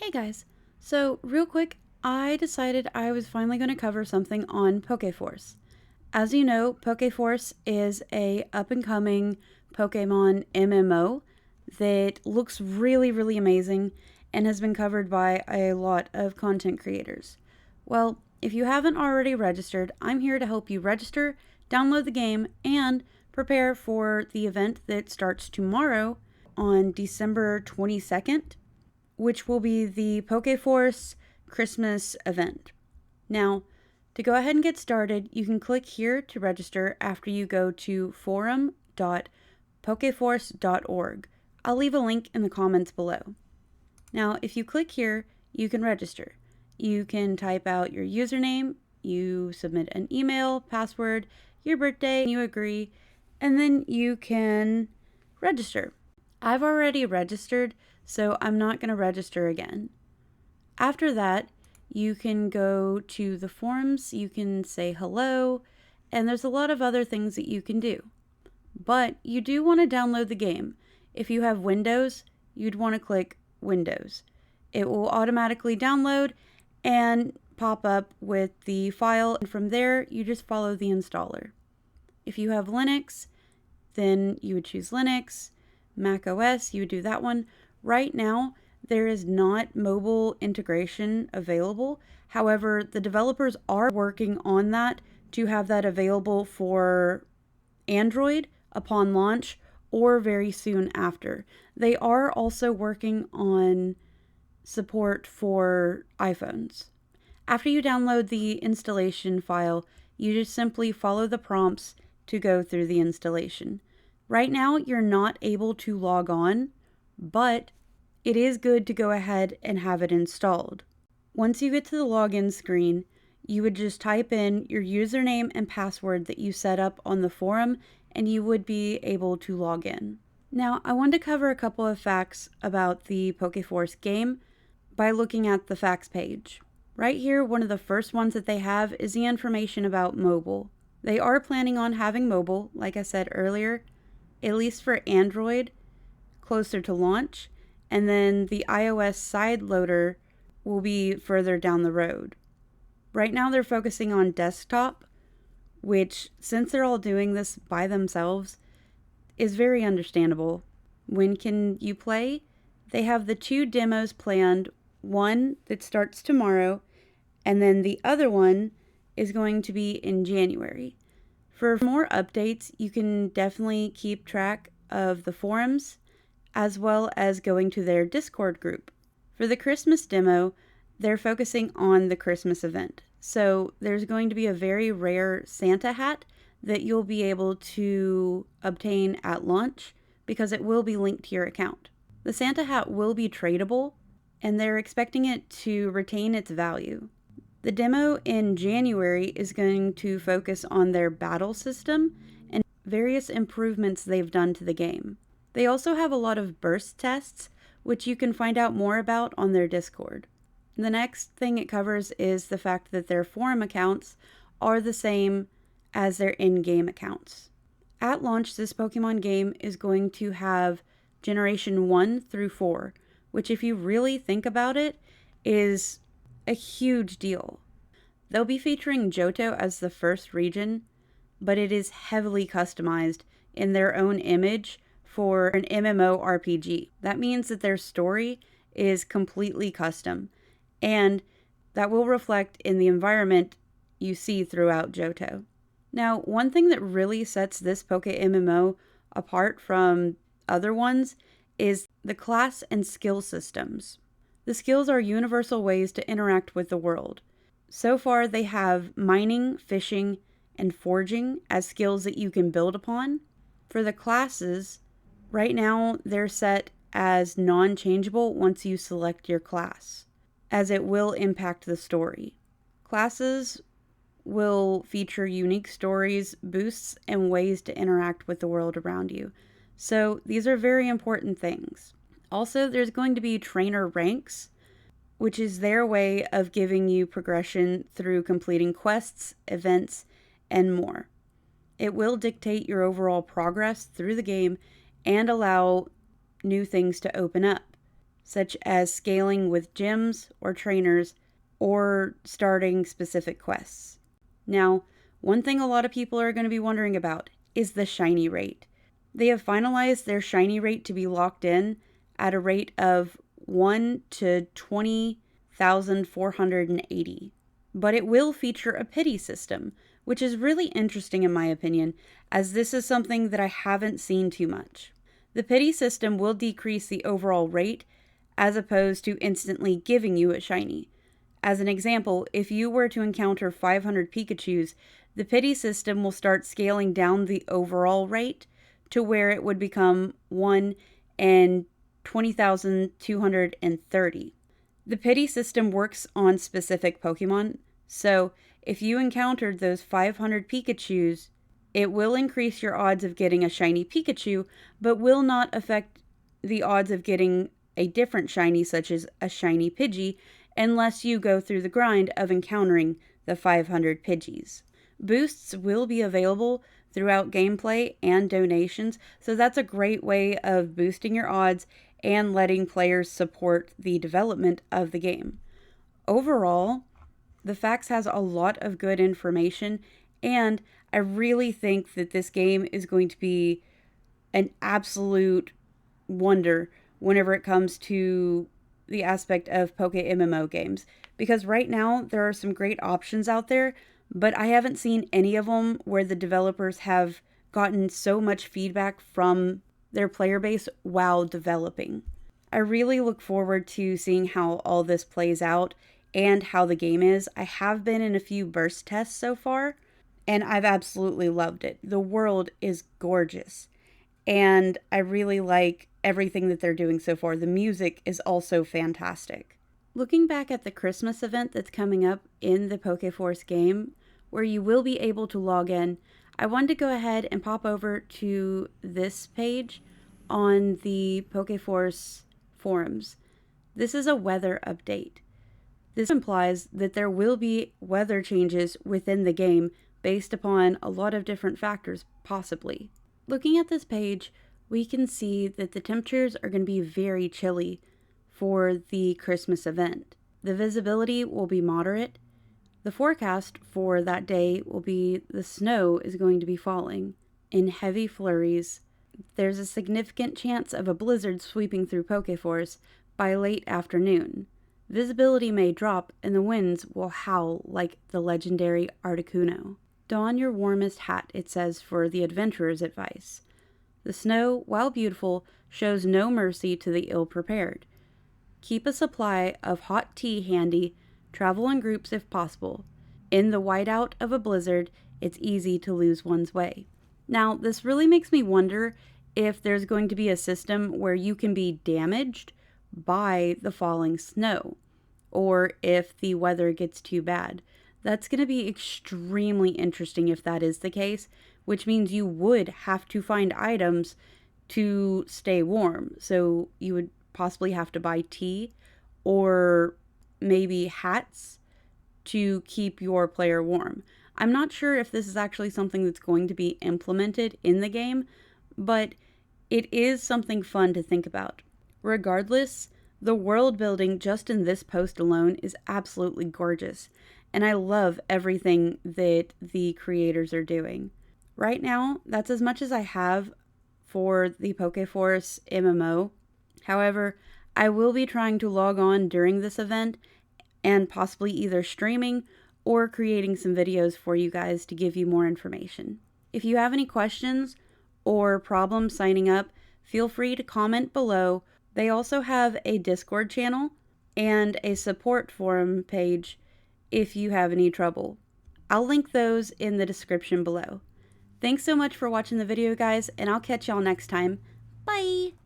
Hey guys, so real quick, I decided I was finally going to cover something on PokeForce. As you know, PokeForce is a up-and-coming Pokemon MMO that looks really amazing and has been covered by a lot of content creators. Well, if you haven't already registered, I'm here to help you register, download the game, and prepare for the event that starts tomorrow on December 22nd, which will be the PokeForce Christmas event. Now, to go ahead and get started, you can click here to register after you go to forum.pokeforce.org. I'll leave a link in the comments below. Now, if you click here, you can register. You can type out your username, you submit an email, password, your birthday, you agree, and then you can register. I've already registered, so I'm not going to register again. After that, you can go to the forums, you can say hello, and there's a lot of other things that you can do. But you do want to download the game. If you have Windows, you'd want to click Windows. It will automatically download and pop up with the file, and from there, you just follow the installer. If you have Linux, then you would choose Linux. Mac OS, you would do that one. Right now, there is not mobile integration available. However, the developers are working on that to have that available for Android upon launch or very soon after. They are also working on support for iPhones. After you download the installation file, you just simply follow the prompts to go through the installation. Right now, you're not able to log on, but it is good to go ahead and have it installed. Once you get to the login screen, you would just type in your username and password that you set up on the forum, and you would be able to log in. Now, I wanted to cover a couple of facts about the PokeForce game by looking at the facts page. Right here, one of the first ones that they have is the information about mobile. They are planning on having mobile, like I said earlier, at least for Android, closer to launch, and then the iOS side loader will be further down the road. Right now they're focusing on desktop, which, since they're all doing this by themselves, is very understandable. When can you play? They have the 2 demos planned, one that starts tomorrow, and then the other one is going to be in January. For more updates, you can definitely keep track of the forums, as well as going to their Discord group. For the Christmas demo, they're focusing on the Christmas event. So there's going to be a very rare Santa hat that you'll be able to obtain at launch because it will be linked to your account. The Santa hat will be tradable, and they're expecting it to retain its value. The demo in January is going to focus on their battle system and various improvements they've done to the game. They also have a lot of burst tests, which you can find out more about on their Discord. The next thing it covers is the fact that their forum accounts are the same as their in-game accounts. At launch, this Pokemon game is going to have Generation 1 through 4, which, if you really think about it, is a huge deal. They'll be featuring Johto as the first region, but it is heavily customized in their own image for an MMORPG. That means that their story is completely custom, and that will reflect in the environment you see throughout Johto. Now, one thing that really sets this PokeMMO apart from other ones is the class and skill systems. The skills are universal ways to interact with the world. So far, they have mining, fishing, and forging as skills that you can build upon. For the classes, right now they're set as non-changeable once you select your class, as it will impact the story. Classes will feature unique stories, boosts, and ways to interact with the world around you. So these are very important things. Also, there's going to be trainer ranks, which is their way of giving you progression through completing quests, events, and more. It will dictate your overall progress through the game and allow new things to open up. such as scaling with gyms or trainers or starting specific quests. Now, one thing a lot of people are going to be wondering about is the shiny rate. They have finalized their shiny rate to be locked in at a rate of 1 to 20,480. But it will feature a pity system, which is really interesting in my opinion, as this is something that I haven't seen too much. The pity system will decrease the overall rate as opposed to instantly giving you a shiny. As an example, if you were to encounter 500 Pikachus, the pity system will start scaling down the overall rate to where it would become 1 in 20,230. The pity system works on specific Pokemon, so if you encountered those 500 Pikachus, it will increase your odds of getting a shiny Pikachu, but will not affect the odds of getting a different shiny, such as a shiny Pidgey, unless you go through the grind of encountering the 500 Pidgeys. Boosts will be available throughout gameplay and donations, so that's a great way of boosting your odds and letting players support the development of the game. Overall, the Facts has a lot of good information, and I really think that this game is going to be an absolute wonder whenever it comes to the aspect of PokeMMO games. Because right now, there are some great options out there, but I haven't seen any of them where the developers have gotten so much feedback from their player base while developing. I really look forward to seeing how all this plays out and how the game is. I have been in a few burst tests so far, and I've absolutely loved it. The world is gorgeous, and I really like everything that they're doing so far. The music is also fantastic. Looking back at the Christmas event that's coming up in the PokeForce game, where you will be able to log in, I wanted to go ahead and pop over to this page on the PokeForce forums. This is a weather update. This implies that there will be weather changes within the game based upon a lot of different factors, possibly. Looking at this page, we can see that the temperatures are going to be very chilly for the Christmas event. The visibility will be moderate. The forecast for that day will be the snow is going to be falling in heavy flurries. There's a significant chance of a blizzard sweeping through PokeForce by late afternoon. Visibility may drop and the winds will howl like the legendary Articuno. Don your warmest hat, it says for the adventurer's advice. The snow, while beautiful, shows no mercy to the ill-prepared. Keep a supply of hot tea handy, travel in groups if possible. In the whiteout of a blizzard, it's easy to lose one's way. Now, this really makes me wonder if there's going to be a system where you can be damaged by the falling snow, or if the weather gets too bad. That's going to be extremely interesting if that is the case, which means you would have to find items to stay warm. So you would possibly have to buy tea or maybe hats to keep your player warm. I'm not sure if this is actually something that's going to be implemented in the game, but it is something fun to think about. Regardless, the world building just in this post alone is absolutely gorgeous, and I love everything that the creators are doing. Right now, that's as much as I have for the PokeForce MMO. However, I will be trying to log on during this event and possibly either streaming or creating some videos for you guys to give you more information. If you have any questions or problems signing up, feel free to comment below. They also have a Discord channel and a support forum page if you have any trouble. I'll link those in the description below. Thanks so much for watching the video, guys, and I'll catch y'all next time. Bye!